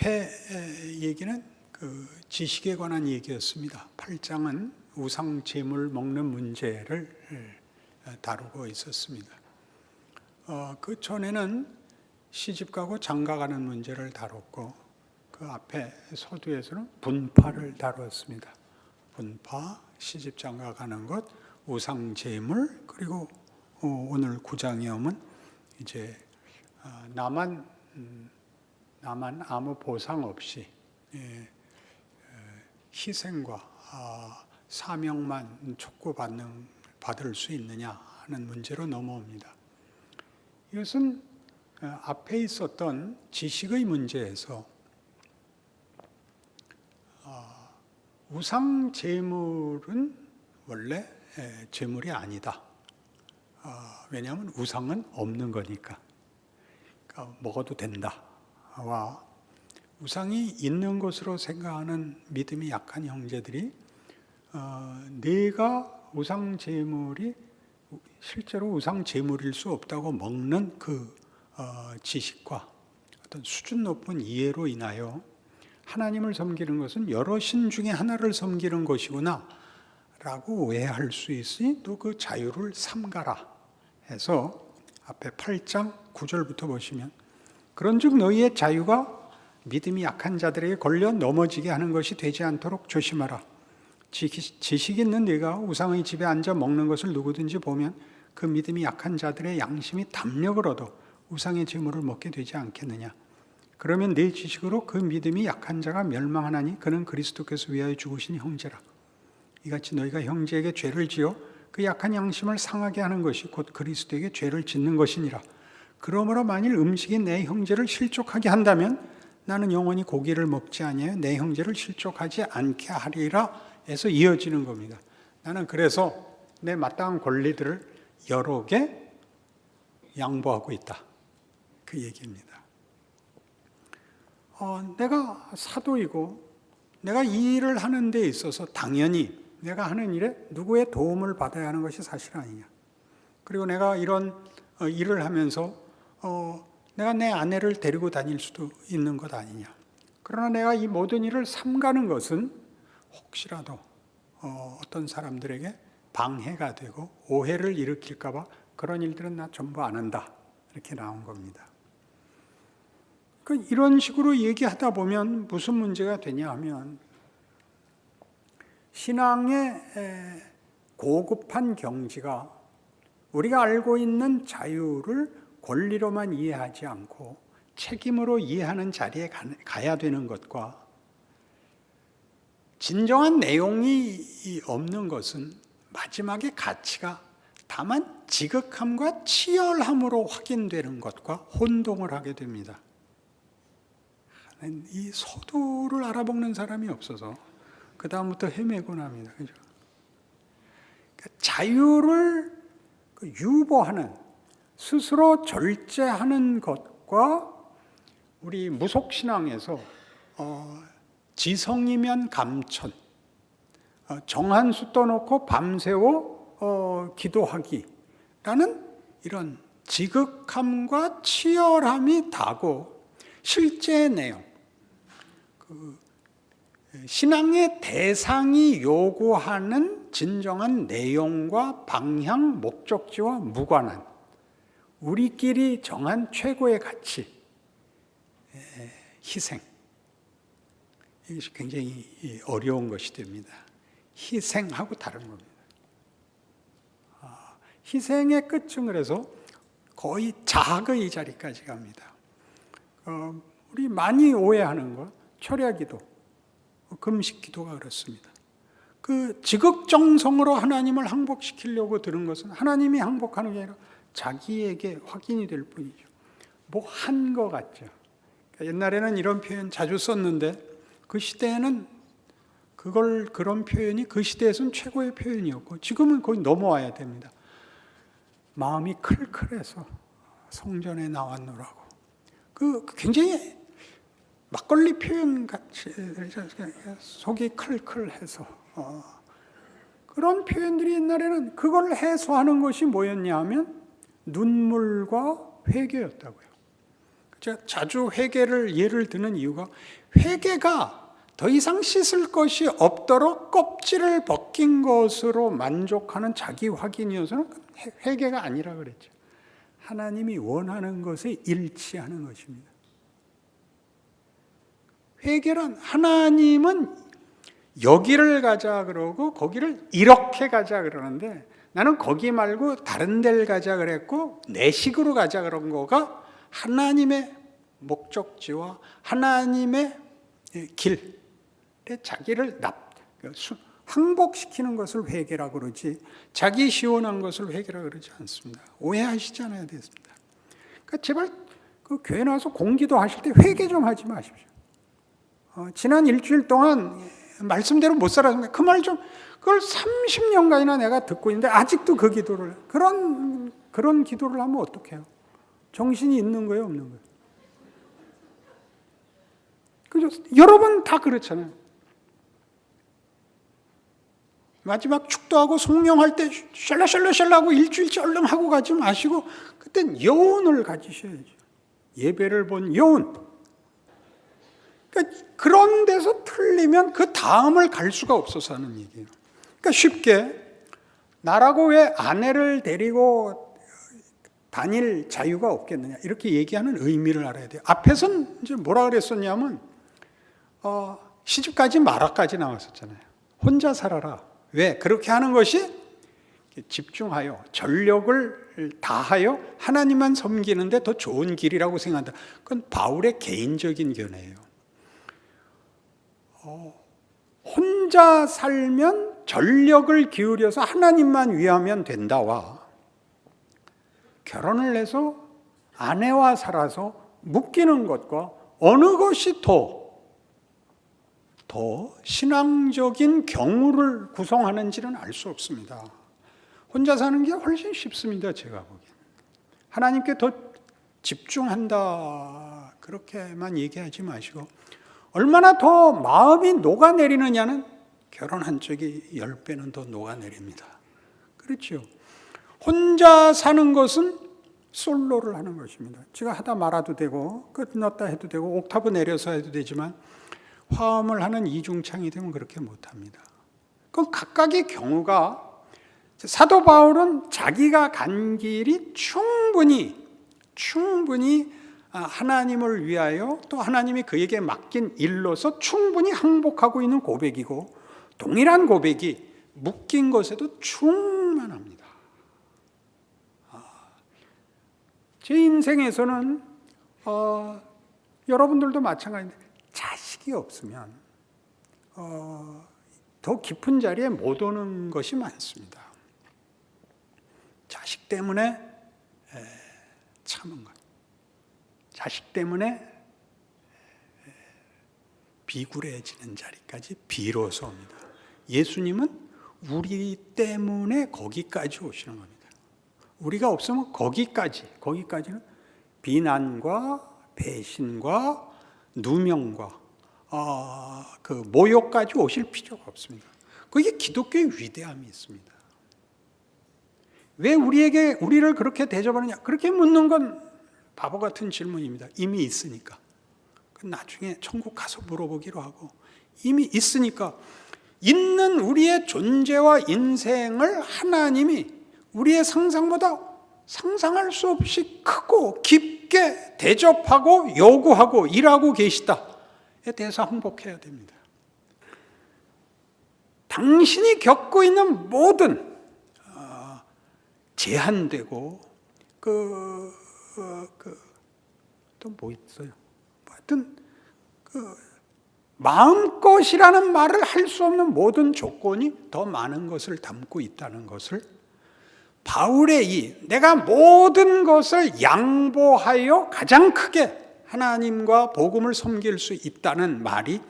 앞에 얘기는 그 지식에 관한 얘기였습니다. 8장은 우상 제물 먹는 문제를 다루고 있었습니다. 그 전에는 시집가고 장가가는 문제를 다뤘고, 그 앞에 서두에서는 분파를 다루었습니다. 분파, 시집 장가가는 것, 우상 제물, 그리고 오늘 9장에 오면 이제 나만 아무 보상 없이 희생과 사명만 촉구받을 수 있느냐 하는 문제로 넘어옵니다. 이것은 앞에 있었던 지식의 문제에서 우상 제물은 원래 제물이 아니다. 왜냐하면 우상은 없는 거니까. 그러니까 먹어도 된다와 우상이 있는 것으로 생각하는 믿음이 약한 형제들이 내가 우상 제물이 실제로 우상 제물일 수 없다고 먹는 그 지식과 어떤 수준 높은 이해로 인하여 하나님을 섬기는 것은 여러 신 중에 하나를 섬기는 것이구나 라고 오해할 수 있으니 또 그 자유를 삼가라 해서 앞에 8장 9절부터 보시면, 그런즉 너희의 자유가 믿음이 약한 자들에게 걸려 넘어지게 하는 것이 되지 않도록 조심하라. 지식 있는 네가 우상의 집에 앉아 먹는 것을 누구든지 보면 그 믿음이 약한 자들의 양심이 담력을 얻어 우상의 제물을 먹게 되지 않겠느냐. 그러면 네 지식으로 그 믿음이 약한 자가 멸망하나니 그는 그리스도께서 위하여 죽으신 형제라. 이같이 너희가 형제에게 죄를 지어 그 약한 양심을 상하게 하는 것이 곧 그리스도에게 죄를 짓는 것이니라. 그러므로 만일 음식이 내 형제를 실족하게 한다면 나는 영원히 고기를 먹지 아니하여 내 형제를 실족하지 않게 하리라 해서 이어지는 겁니다. 나는 그래서 내 마땅한 권리들을 여러 개 양보하고 있다. 그 얘기입니다. 내가 사도이고 내가 이 일을 하는 데 있어서 당연히 내가 하는 일에 누구의 도움을 받아야 하는 것이 사실 아니냐. 그리고 내가 이런 일을 하면서 내가 내 아내를 데리고 다닐 수도 있는 것 아니냐. 그러나 내가 이 모든 일을 삼가는 것은 혹시라도 어떤 사람들에게 방해가 되고 오해를 일으킬까 봐 그런 일들은 나 전부 안 한다. 이렇게 나온 겁니다. 이런 식으로 얘기하다 보면 무슨 문제가 되냐 하면, 신앙의 고급한 경지가 우리가 알고 있는 자유를 권리로만 이해하지 않고 책임으로 이해하는 자리에 가야 되는 것과 진정한 내용이 없는 것은 마지막에 가치가 다만 지극함과 치열함으로 확인되는 것과 혼동을 하게 됩니다. 이 서두를 알아먹는 사람이 없어서 그 다음부터 헤매곤 합니다. 그죠? 그러니까 자유를 유보하는, 스스로 절제하는 것과 우리 무속신앙에서 지성이면 감천, 정한 수 떠놓고 밤새워 기도하기라는 이런 지극함과 치열함이 다고, 실제 내용, 신앙의 대상이 요구하는 진정한 내용과 방향, 목적지와 무관한 우리끼리 정한 최고의 가치, 희생. 이것이 굉장히 어려운 것이 됩니다. 희생하고 다른 겁니다. 희생의 끝은 그래서 거의 자학의 자리까지 갑니다. 우리 많이 오해하는 것, 철야기도, 금식기도가 그렇습니다. 그 지극정성으로 하나님을 항복시키려고 드는 것은 하나님이 항복하는 게 아니라 자기에게 확인이 될 뿐이죠. 뭐 한 것 같죠. 그러니까 옛날에는 이런 표현 자주 썼는데 그 시대에는 그런 표현이 그 시대에서는 최고의 표현이었고 지금은 거의 넘어와야 됩니다. 마음이 클클해서 성전에 나왔노라고. 그 굉장히 막걸리 표현 같이 속이 클클해서 그런 표현들이 옛날에는 그걸 해소하는 것이 뭐였냐 하면 눈물과 회개였다고요. 제가 자주 회개를 예를 드는 이유가 회개가 더 이상 씻을 것이 없도록 껍질을 벗긴 것으로 만족하는 자기 확인이어서는 회개가 아니라 그랬죠. 하나님이 원하는 것에 일치하는 것입니다. 회개란 하나님은 여기를 가자 그러고 거기를 이렇게 가자 그러는데 나는 거기 말고 다른 데를 가자 그랬고 내 식으로 가자 그런 거가 하나님의 목적지와 하나님의 길에 자기를 항복시키는 것을 회개라고 그러지 자기 시원한 것을 회개라고 그러지 않습니다. 오해하시지 않아야 됐습니다. 그러니까 제발 그 교회 나와서 공기도 하실 때 회개 좀 하지 마십시오. 지난 일주일 동안 말씀대로 못 살았습니다. 그 말 좀 그걸 30년간이나 내가 듣고 있는데 아직도 그 기도를 그런 기도를 하면 어떡해요? 정신이 있는 거예요, 없는 거예요? 그죠? 여러분 다 그렇잖아요. 마지막 축도하고 송명할 때 샬라샬라샬라하고 일주일째 얼른 하고 가지 마시고 그땐 여운을 가지셔야죠. 예배를 본 여운. 그러니까 그런 데서 틀리면 그 다음을 갈 수가 없어서 하는 얘기예요. 그러니까 쉽게 나라고 왜 아내를 데리고 다닐 자유가 없겠느냐 이렇게 얘기하는 의미를 알아야 돼요. 앞에서는 이제 뭐라 그랬었냐면 시집가지 마라까지 나왔었잖아요. 혼자 살아라. 왜? 그렇게 하는 것이 집중하여 전력을 다하여 하나님만 섬기는데 더 좋은 길이라고 생각한다. 그건 바울의 개인적인 견해예요. 혼자 살면 전력을 기울여서 하나님만 위하면 된다와 결혼을 해서 아내와 살아서 묶이는 것과 어느 것이 더 신앙적인 경우를 구성하는지는 알 수 없습니다. 혼자 사는 게 훨씬 쉽습니다. 제가 보기엔. 하나님께 더 집중한다 그렇게만 얘기하지 마시고 얼마나 더 마음이 녹아내리느냐는 결혼한 쪽이 10배는 더 녹아내립니다. 그렇죠. 혼자 사는 것은 솔로를 하는 것입니다. 제가 하다 말아도 되고 끝났다 해도 되고 옥타브 내려서 해도 되지만 화음을 하는 이중창이 되면 그렇게 못합니다. 그건 각각의 경우가 사도 바울은 자기가 간 길이 충분히 하나님을 위하여 또 하나님이 그에게 맡긴 일로서 충분히 항복하고 있는 고백이고 동일한 고백이 묶인 것에도 충만합니다. 제 인생에서는 여러분들도 마찬가지인데 자식이 없으면 더 깊은 자리에 못 오는 것이 많습니다. 자식 때문에 참은 것. 자식 때문에 비굴해지는 자리까지 비로소 옵니다. 예수님은 우리 때문에 거기까지 오시는 겁니다. 우리가 없으면 거기까지는 비난과 배신과 누명과 그 모욕까지 오실 필요가 없습니다. 그게 기독교의 위대함이 있습니다. 왜 우리를 그렇게 대접하느냐? 그렇게 묻는 건 바보 같은 질문입니다. 이미 있으니까. 나중에 천국 가서 물어보기로 하고 이미 있으니까 있는 우리의 존재와 인생을 하나님이 우리의 상상보다 상상할 수 없이 크고 깊게 대접하고 요구하고 일하고 계시다에 대해서 항복해야 됩니다. 당신이 겪고 있는 모든 제한되고 또 뭐 있어요? 하여튼 마음껏이라는 말을 할 수 없는 모든 조건이 더 많은 것을 담고 있다는 것을 바울의 내가 모든 것을 양보하여 가장 크게 하나님과 복음을 섬길 수 있다는 말이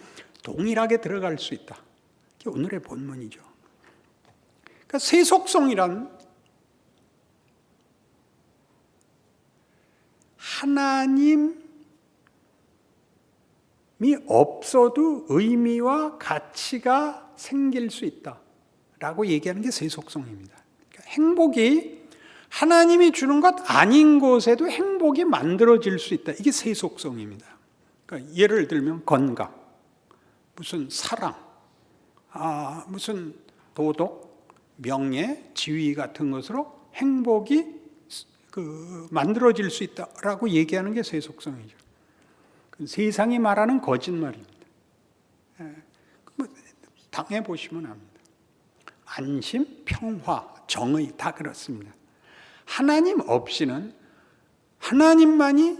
동일하게 들어갈 수 있다. 이게 오늘의 본문이죠. 그러니까 세속성이란 하나님이 없어도 의미와 가치가 생길 수 있다라고 얘기하는 게 세속성입니다. 그러니까 행복이 하나님이 주는 것 아닌 곳에도 행복이 만들어질 수 있다. 이게 세속성입니다. 그러니까 예를 들면 건강, 무슨 사랑, 무슨 도덕, 명예, 지위 같은 것으로 행복이 만들어질 수 있다라고 얘기하는 게 세속성이죠. 세상이 말하는 거짓말입니다. 당해보시면 압니다. 안심, 평화, 정의 다 그렇습니다. 하나님 없이는 하나님만이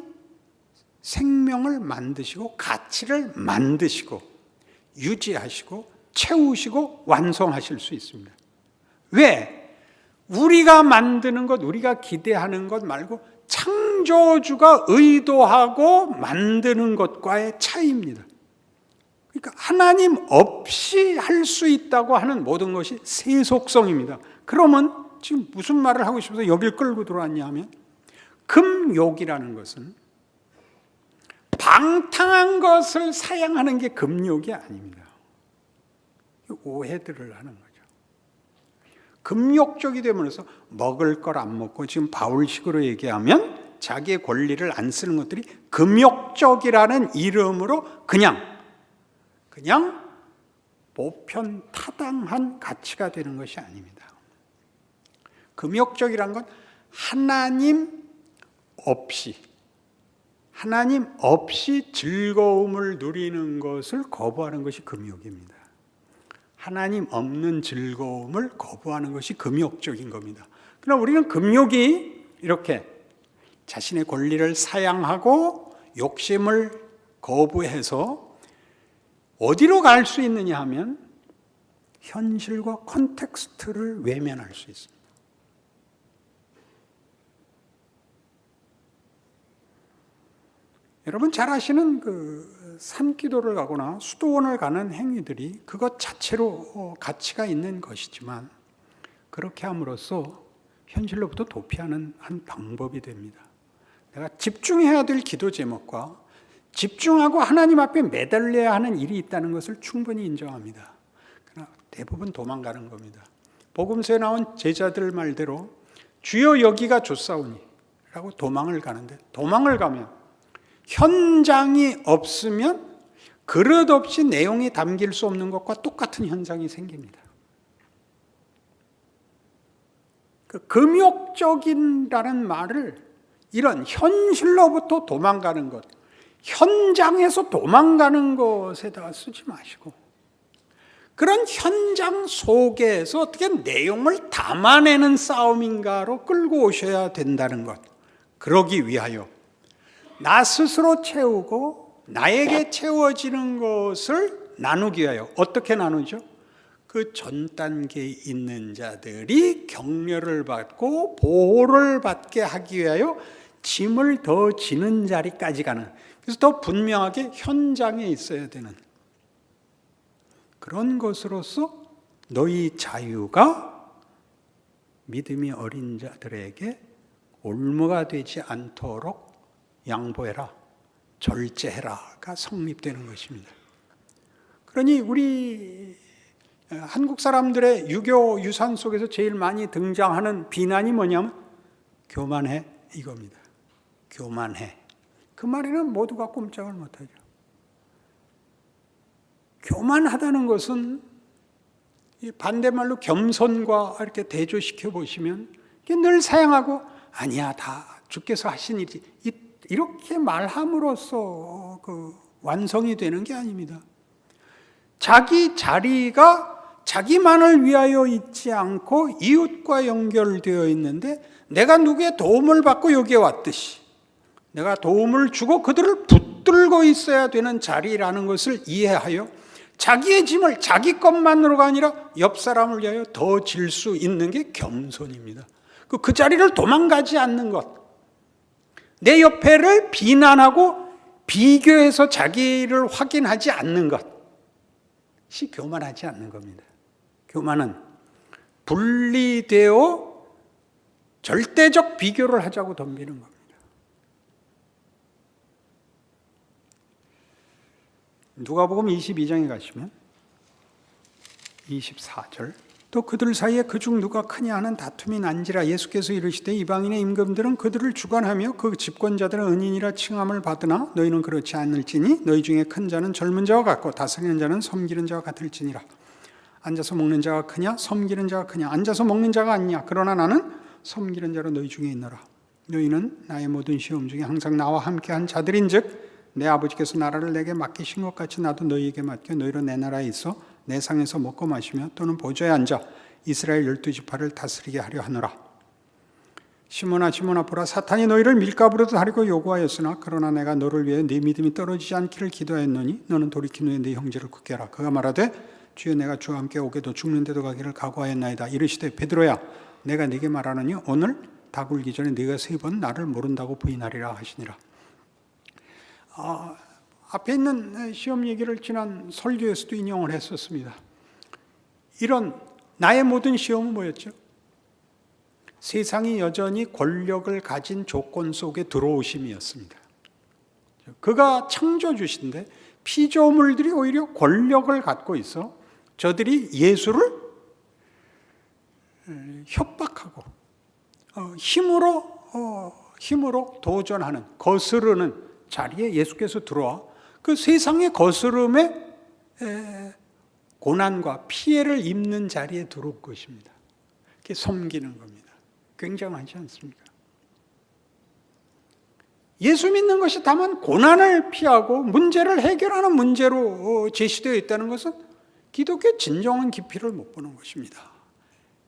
생명을 만드시고 가치를 만드시고 유지하시고 채우시고 완성하실 수 있습니다. 왜? 우리가 만드는 것, 우리가 기대하는 것 말고 창조주가 의도하고 만드는 것과의 차이입니다. 그러니까 하나님 없이 할 수 있다고 하는 모든 것이 세속성입니다. 그러면 지금 무슨 말을 하고 싶어서 여길 끌고 들어왔냐 하면, 금욕이라는 것은 방탕한 것을 사양하는 게 금욕이 아닙니다. 오해들을 하는 거죠. 금욕적이 되면서 먹을 걸 안 먹고, 지금 바울식으로 얘기하면 자기의 권리를 안 쓰는 것들이 금욕적이라는 이름으로 그냥 보편 타당한 가치가 되는 것이 아닙니다. 금욕적이란 건 하나님 없이 즐거움을 누리는 것을 거부하는 것이 금욕입니다. 하나님 없는 즐거움을 거부하는 것이 금욕적인 겁니다. 그러나 우리는 금욕이 이렇게 자신의 권리를 사양하고 욕심을 거부해서 어디로 갈 수 있느냐 하면 현실과 콘텍스트를 외면할 수 있습니다. 여러분 잘 아시는 산기도를 가거나 수도원을 가는 행위들이 그것 자체로 가치가 있는 것이지만, 그렇게 함으로써 현실로부터 도피하는 한 방법이 됩니다. 내가 집중해야 될 기도 제목과 집중하고 하나님 앞에 매달려야 하는 일이 있다는 것을 충분히 인정합니다. 그러나 대부분 도망가는 겁니다. 복음서에 나온 제자들 말대로 주여 여기가 좋사오니 라고 도망을 가는데, 도망을 가면 현장이 없으면 그릇 없이 내용이 담길 수 없는 것과 똑같은 현상이 생깁니다. 금욕적인다는 말을 이런 현실로부터 도망가는 것, 현장에서 도망가는 것에다가 쓰지 마시고, 그런 현장 속에서 어떻게 내용을 담아내는 싸움인가로 끌고 오셔야 된다는 것. 그러기 위하여 나 스스로 채우고 나에게 채워지는 것을 나누기 위하여, 어떻게 나누죠? 그 전 단계에 있는 자들이 격려를 받고 보호를 받게 하기 위하여 짐을 더 지는 자리까지 가는, 그래서 더 분명하게 현장에 있어야 되는 그런 것으로서 너희 자유가 믿음이 어린 자들에게 올무가 되지 않도록 양보해라, 절제해라가 성립되는 것입니다. 그러니 우리 한국 사람들의 유교 유산 속에서 제일 많이 등장하는 비난이 뭐냐면 교만해 이겁니다. 교만해. 그 말에는 모두가 꼼짝을 못하죠. 교만하다는 것은 반대말로 겸손과 이렇게 대조시켜 보시면 늘 사양하고 아니야 다 주께서 하신 일이지 이렇게 말함으로써 완성이 되는 게 아닙니다. 자기 자리가 자기만을 위하여 있지 않고 이웃과 연결되어 있는데, 내가 누구의 도움을 받고 여기에 왔듯이 내가 도움을 주고 그들을 붙들고 있어야 되는 자리라는 것을 이해하여 자기의 짐을 자기 것만으로가 아니라 옆 사람을 위하여 더 질 수 있는 게 겸손입니다. 그 자리를 도망가지 않는 것, 내 옆에를 비난하고 비교해서 자기를 확인하지 않는 것이 교만하지 않는 겁니다. 교만은 분리되어 절대적 비교를 하자고 덤비는 겁니다. 누가복음 22장에 가시면 24절 또 그들 사이에 그중 누가 크냐 하는 다툼이 난지라. 예수께서 이르시되 이방인의 임금들은 그들을 주관하며 그 집권자들은 은인이라 칭함을 받으나 너희는 그렇지 않을지니 너희 중에 큰 자는 젊은 자와 같고 다스리는 자는 섬기는 자와 같을지니라. 앉아서 먹는 자가 크냐 섬기는 자가 크냐. 앉아서 먹는 자가 아니냐. 그러나 나는 섬기는 자로 너희 중에 있노라. 너희는 나의 모든 시험 중에 항상 나와 함께한 자들인즉 내 아버지께서 나라를 내게 맡기신 것 같이 나도 너희에게 맡겨 너희로 내 나라에 있어 내 상에서 먹고 마시며 또는 보좌에 앉아 이스라엘 12지파를 다스리게 하려 하노라. 시몬아 시몬아 보라, 사탄이 너희를 밀가부르듯 하려고 요구하였으나 그러나 내가 너를 위해 네 믿음이 떨어지지 않기를 기도하였노니 너는 돌이킨 후에 네 형제를 굳게 하라. 그가 말하되 주여 내가 주와 함께 오게도 죽는데도 가기를 각오하였나이다. 이르시되 베드로야 내가 네게 말하노니 오늘 다 굴기 전에 네가 3번 나를 모른다고 부인하리라 하시니라. 앞에 있는 시험 얘기를 지난 설교에서도 인용을 했었습니다. 이런 나의 모든 시험은 뭐였죠? 세상이 여전히 권력을 가진 조건 속에 들어오심이었습니다. 그가 창조주신데 피조물들이 오히려 권력을 갖고 있어 저들이 예수를 협박하고 힘으로 도전하는, 거스르는 자리에 예수께서 들어와 그 세상의 거스름에 고난과 피해를 입는 자리에 들어올 것입니다. 그게 섬기는 겁니다. 굉장하지 않습니까? 예수 믿는 것이 다만 고난을 피하고 문제를 해결하는 문제로 제시되어 있다는 것은 기독교의 진정한 깊이를 못 보는 것입니다.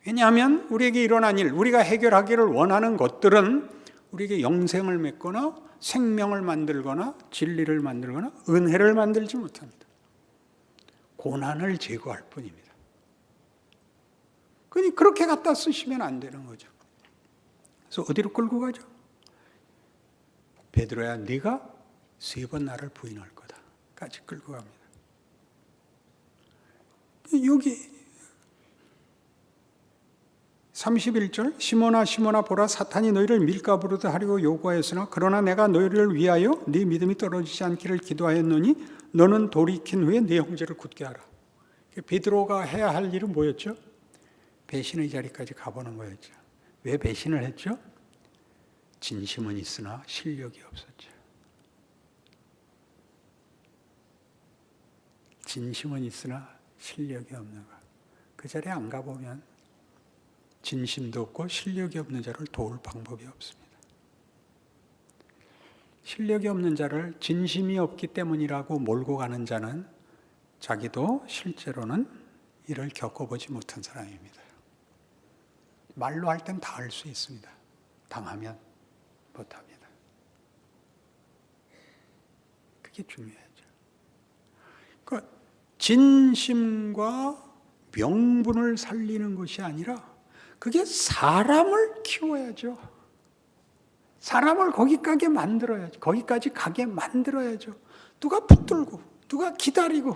왜냐하면 우리에게 일어난 일, 우리가 해결하기를 원하는 것들은 우리에게 영생을 맺거나 생명을 만들거나 진리를 만들거나 은혜를 만들지 못합니다. 고난을 제거할 뿐입니다. 그러니 그렇게 갖다 쓰시면 안 되는 거죠. 그래서 어디로 끌고 가죠? 베드로야 네가 3번 나를 부인할 거다까지 끌고 갑니다. 여기 31절 시몬아 시몬아 보라, 사탄이 너희를 밀가부르듯 하려고 요구하였으나 그러나 내가 너희를 위하여 네 믿음이 떨어지지 않기를 기도하였노니 너는 돌이킨 후에 네 형제를 굳게 하라. 베드로가 해야 할 일은 뭐였죠? 배신의 자리까지 가보는 거였죠. 왜 배신을 했죠? 진심은 있으나 실력이 없었죠. 진심은 있으나 실력이 없는 것. 그 자리에 안 가보면 진심도 없고 실력이 없는 자를 도울 방법이 없습니다. 실력이 없는 자를 진심이 없기 때문이라고 몰고 가는 자는 자기도 실제로는 이를 겪어보지 못한 사람입니다. 말로 할 땐 다 할 수 있습니다. 당하면 못합니다. 그게 중요하죠. 그러니까 진심과 명분을 살리는 것이 아니라 그게 사람을 키워야죠. 사람을 거기까지 가게 만들어야죠. 누가 붙들고, 누가 기다리고,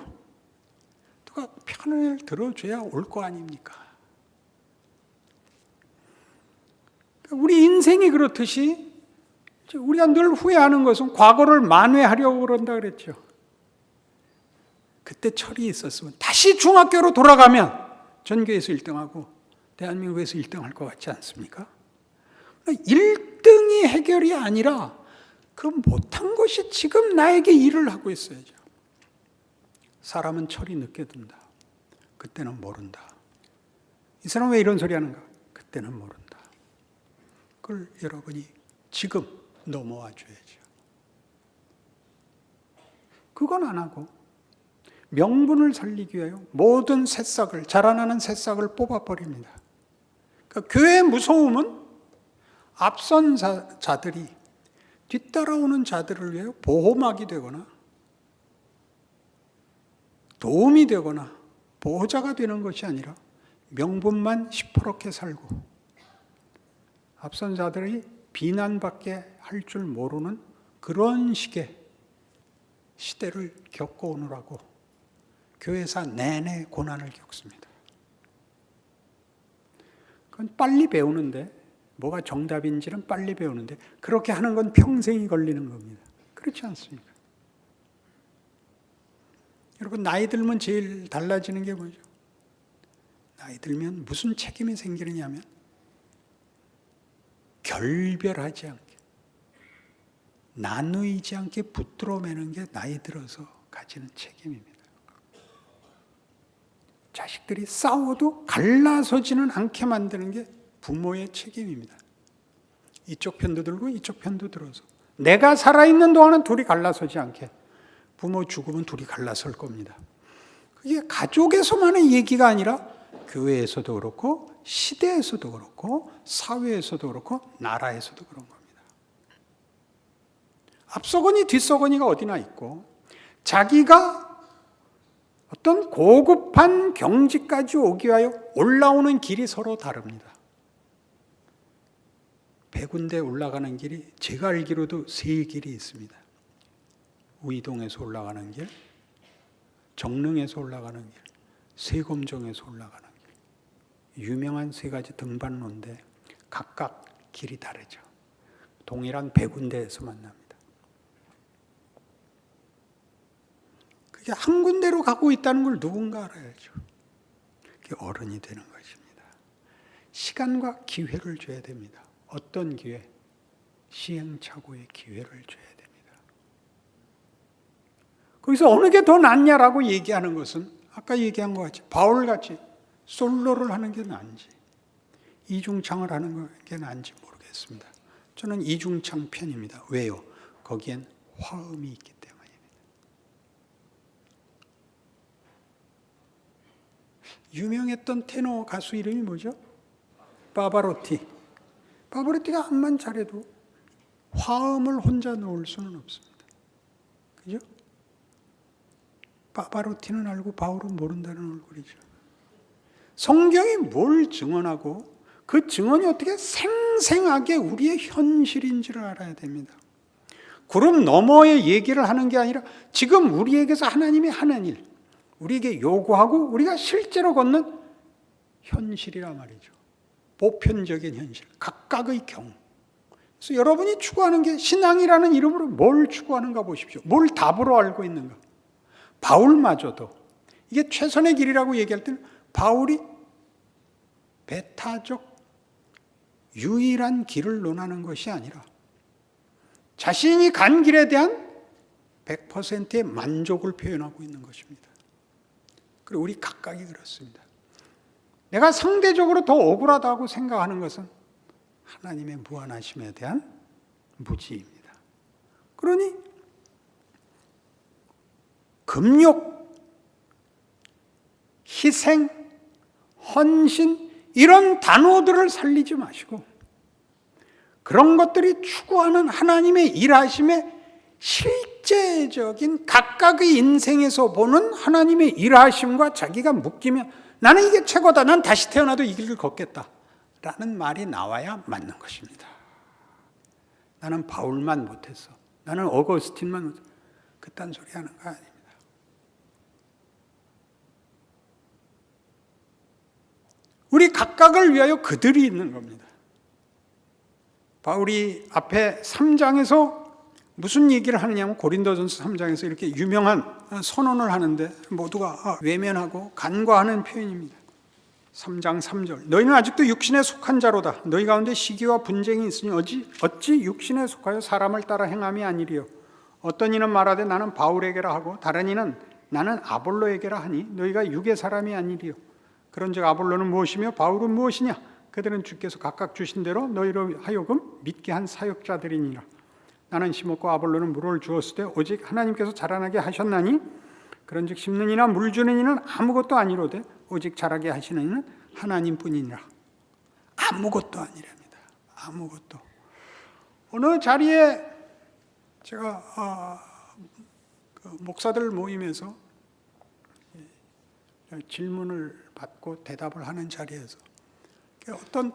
누가 편을 들어줘야 올 거 아닙니까? 우리 인생이 그렇듯이 우리가 늘 후회하는 것은 과거를 만회하려고 그런다 그랬죠. 그때 철이 있었으면 다시 중학교로 돌아가면 전교에서 1등하고 대한민국에서 1등할 것 같지 않습니까? 1등이 해결이 아니라 그 못한 것이 지금 나에게 일을 하고 있어야죠. 사람은 철이 늦게 든다. 그때는 모른다. 이 사람은 왜 이런 소리 하는가? 그때는 모른다. 그걸 여러분이 지금 넘어와 줘야죠. 그건 안 하고 명분을 살리기 위하여 모든 새싹을, 자라나는 새싹을 뽑아버립니다. 그러니까 교회의 무서움은 앞선 자들이 뒤따라오는 자들을 위해 보호막이 되거나 도움이 되거나 보호자가 되는 것이 아니라 명분만 시퍼렇게 살고 앞선 자들이 비난밖에 할 줄 모르는 그런 식의 시대를 겪어오느라고 교회사 내내 고난을 겪습니다. 그건 빨리 배우는데, 뭐가 정답인지는 빨리 배우는데 그렇게 하는 건 평생이 걸리는 겁니다. 그렇지 않습니까? 여러분 나이 들면 제일 달라지는 게 뭐죠? 나이 들면 무슨 책임이 생기느냐면 결별하지 않게, 나누이지 않게 붙들어 매는 게 나이 들어서 가지는 책임입니다. 자식들이 싸워도 갈라서지는 않게 만드는 게 부모의 책임입니다. 이쪽 편도 들고 이쪽 편도 들어서 내가 살아있는 동안은 둘이 갈라서지 않게, 부모 죽으면 둘이 갈라설 겁니다. 그게 가족에서만의 얘기가 아니라 교회에서도 그렇고 시대에서도 그렇고 사회에서도 그렇고 나라에서도 그런 겁니다. 앞서거니 뒷서거니가 어디나 있고 자기가 어떤 고급한 경지까지 오기 위하여 올라오는 길이 서로 다릅니다. 100군데 올라가는 길이 제가 알기로도 3길이 있습니다. 우이동에서 올라가는 길, 정릉에서 올라가는 길, 세검정에서 올라가는 길. 유명한 3가지 등반로인데 각각 길이 다르죠. 동일한 100군데에서 만납니다. 그게 한 군데로 가고 있다는 걸 누군가 알아야죠. 그게 어른이 되는 것입니다. 시간과 기회를 줘야 됩니다. 어떤 기회? 시행착오의 기회를 줘야 됩니다. 거기서 어느 게 더 낫냐라고 얘기하는 것은 아까 얘기한 것 같이 바울같이 솔로를 하는 게 나은지 이중창을 하는 게 나은지 모르겠습니다. 저는 이중창 편입니다. 왜요? 거기엔 화음이 있기 때문입니다. 유명했던 테너 가수 이름이 뭐죠? 파바로티. 파바로티가 암만 잘해도 화음을 혼자 넣을 수는 없습니다. 그죠? 파바로티는 알고 바울은 모른다는 얼굴이죠. 성경이 뭘 증언하고 그 증언이 어떻게 생생하게 우리의 현실인지를 알아야 됩니다. 구름 너머의 얘기를 하는 게 아니라 지금 우리에게서 하나님이 하는 일, 우리에게 요구하고 우리가 실제로 걷는 현실이란 말이죠. 보편적인 현실, 각각의 경우. 그래서 여러분이 추구하는 게 신앙이라는 이름으로 뭘 추구하는가 보십시오. 뭘 답으로 알고 있는가. 바울마저도 이게 최선의 길이라고 얘기할 때는 바울이 배타적 유일한 길을 논하는 것이 아니라 자신이 간 길에 대한 100%의 만족을 표현하고 있는 것입니다. 그리고 우리 각각이 그렇습니다. 내가 상대적으로 더 억울하다고 생각하는 것은 하나님의 무한하심에 대한 무지입니다. 그러니 금욕, 희생, 헌신 이런 단어들을 살리지 마시고 그런 것들이 추구하는 하나님의 일하심의 실제적인 각각의 인생에서 보는 하나님의 일하심과 자기가 묶이면 나는 이게 최고다. 난 다시 태어나도 이 길을 걷겠다. 라는 말이 나와야 맞는 것입니다. 나는 바울만 못했어. 나는 어거스틴만 못했어. 그딴 소리 하는 거 아닙니다. 우리 각각을 위하여 그들이 있는 겁니다. 바울이 앞에 3장에서 무슨 얘기를 하느냐면 고린도전서 3장에서 이렇게 유명한 선언을 하는데 모두가 외면하고 간과하는 표현입니다. 3장 3절 너희는 아직도 육신에 속한 자로다. 너희 가운데 시기와 분쟁이 있으니 어찌 육신에 속하여 사람을 따라 행함이 아니리요. 어떤 이는 말하되 나는 바울에게라 하고 다른 이는 나는 아볼로에게라 하니 너희가 육의 사람이 아니리요. 그런즉 아볼로는 무엇이며 바울은 무엇이냐. 그들은 주께서 각각 주신 대로 너희로 하여금 믿게 한 사역자들이니라. 나는 심었고 아볼로는 물을 주었을 때 오직 하나님께서 자라나게 하셨나니 그런즉 심는 이나 물 주는 이는 아무것도 아니로되 오직 자라게 하시는 이는 하나님뿐이니라. 아무것도 아니랍니다. 아무것도. 어느 자리에 제가 목사들 모임에서 질문을 받고 대답을 하는 자리에서 어떤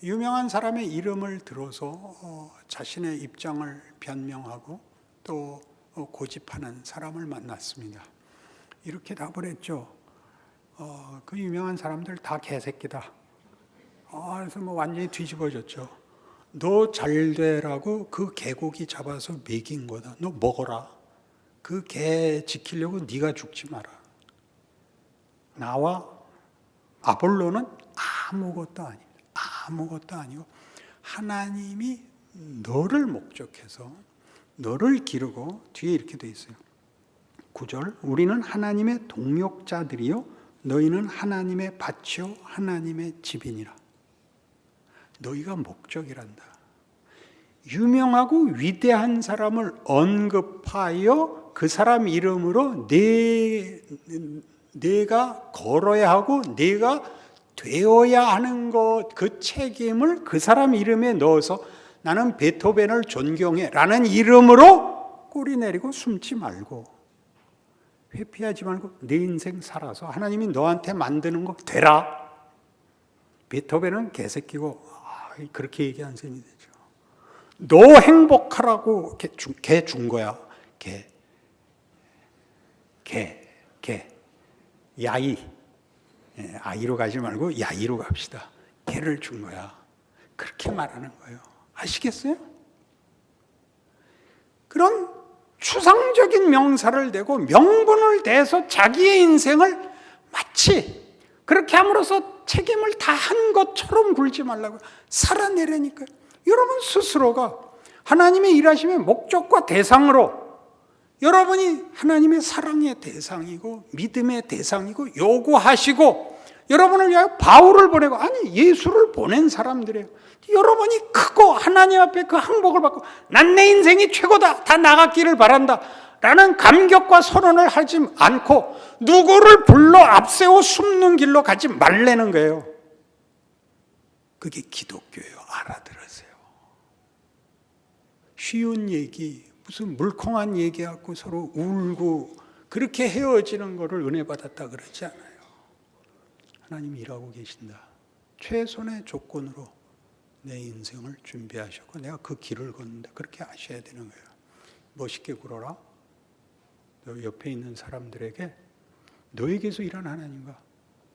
유명한 사람의 이름을 들어서 자신의 입장을 변명하고 또 고집하는 사람을 만났습니다. 이렇게 답을 했죠. 그 유명한 사람들 다 개새끼다. 그래서 완전히 뒤집어졌죠. 너 잘되라고 그 개고기 잡아서 먹인 거다. 너 먹어라. 그 개 지키려고 네가 죽지 마라. 나와 아볼로는 아무것도 아닙니다. 아무것도 아니고 하나님이 너를 목적해서 너를 기르고, 뒤에 이렇게 돼 있어요. 9절, 우리는 하나님의 동역자들이요 너희는 하나님의 밭이요 하나님의 집이니라. 너희가 목적이란다. 유명하고 위대한 사람을 언급하여 그 사람 이름으로 내가 걸어야 하고 내가 되어야 하는 것, 그 책임을 그 사람 이름에 넣어서 나는 베토벤을 존경해 라는 이름으로 꼬리 내리고 숨지 말고, 회피하지 말고 내 인생 살아서 하나님이 너한테 만드는 거 되라. 베토벤은 개새끼고 그렇게 얘기한 셈이 되죠. 너 행복하라고 걔 준 거야. 걔 야이, 아이로 가지 말고 야이로 갑시다. 걔를 준 거야. 그렇게 말하는 거예요. 아시겠어요? 그런 추상적인 명사를 대고 명분을 대서 자기의 인생을 마치 그렇게 함으로써 책임을 다 한 것처럼 굴지 말라고 살아내려니까요. 여러분 스스로가 하나님의 일하심의 목적과 대상으로, 여러분이 하나님의 사랑의 대상이고 믿음의 대상이고 요구하시고 여러분을 위하여 바울을 보내고, 아니 예수를 보낸 사람들이에요. 여러분이 크고 하나님 앞에 그 항복을 받고 난 내 인생이 최고다, 다 나갔기를 바란다 라는 감격과 선언을 하지 않고 누구를 불러 앞세워 숨는 길로 가지 말라는 거예요. 그게 기독교예요. 알아들으세요. 쉬운 얘기, 무슨 물컹한 얘기하고 서로 울고 그렇게 헤어지는 거를 은혜 받았다 그러지 않아요. 하나님이 일하고 계신다. 최선의 조건으로 내 인생을 준비하셨고 내가 그 길을 걷는다. 그렇게 아셔야 되는 거예요. 멋있게 굴어라. 너 옆에 있는 사람들에게 너에게서 일하는 하나님과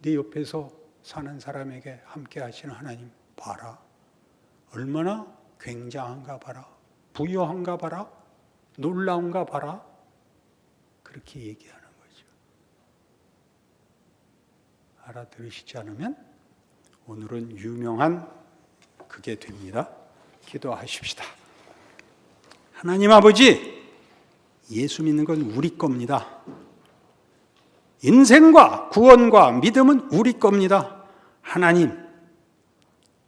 네 옆에서 사는 사람에게 함께 하시는 하나님 봐라. 얼마나 굉장한가 봐라. 부유한가 봐라. 놀라운가 봐라. 그렇게 얘기하는 거죠. 알아들으시지 않으면 오늘은 유명한 그게 됩니다. 기도하십시다. 하나님 아버지, 예수 믿는 건 우리 겁니다. 인생과 구원과 믿음은 우리 겁니다. 하나님,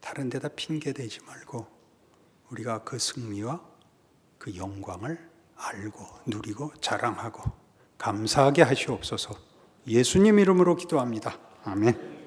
다른 데다 핑계대지 말고 우리가 그 승리와 그 영광을 알고 누리고 자랑하고 감사하게 하시옵소서. 예수님 이름으로 기도합니다. 아멘.